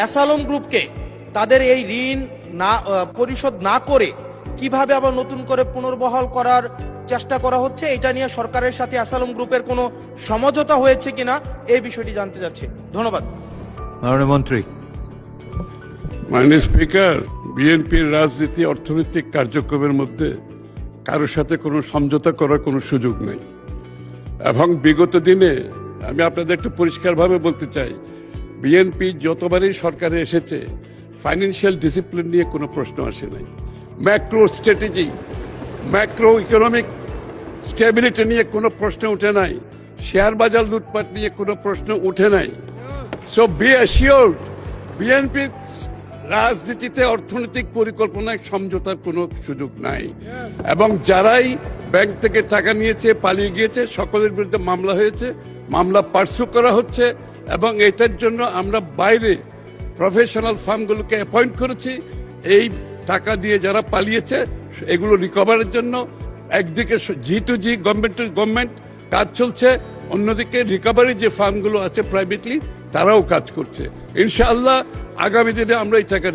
অ্যাসালম গ্রুপকে তাদের এই ঋণ না পরিশোধ না করে কিভাবে আবার নতুন করে পুনর্বহাল করার চেষ্টা করা হচ্ছে, এটা নিয়ে সরকারের সাথে অ্যাসালম গ্রুপের কোনো সমঝোতা হয়েছে কিনা এই বিষয়টি জানতে চাচ্ছি। ধন্যবাদ। মাননীয় মন্ত্রী। মাননীয় স্পিকার, বিএনপির রাজনীতি অর্থনৈতিক কার্যক্রমের মধ্যে কারোর সাথে কোনো সমঝোতা করার কোনো সুযোগ নেই। এবং বিগত দিনে আমি আপনাদের একটু পরিষ্কারভাবে বলতে চাই, বিএনপি যতবারই সরকারে এসেছে ফাইন্যান্সিয়াল ডিসিপ্লিন নিয়ে কোনো প্রশ্ন আসে নাই, macro strategy, macro economic stability নিয়ে কোনো প্রশ্ন উঠে নাই, শেয়ার বাজার লুটপাট নিয়ে কোনো প্রশ্ন উঠে নাই। সো বি অ্যাসিওরড, বিএনপির রাজনীতিতে অর্থনৈতিক পরিকল্পনায় সমঝোতার কোনো সুযোগ নাই। এবং যারাই ব্যাংক থেকে টাকা নিয়েছে, পালিয়ে গিয়েছে, সকলের বিরুদ্ধে মামলা হয়েছে, মামলা পার্সু করা হচ্ছে। এবং এটার জন্য আমরা বাইরে প্রফেশনাল ফার্মগুলোকে অ্যাপয়েন্ট করেছি এই টাকা দিয়ে যারা পালিয়েছে এগুলো রিকভারের জন্য। একদিকে G2G গভর্নমেন্ট কাজ চলছে, অন্যদিকে রিকভারি যে ফার্মগুলো আছে প্রাইভেটলি তারাও কাজ করছে। ইনশাআল্লাহ আগামী দিনে আমরা এই টাকা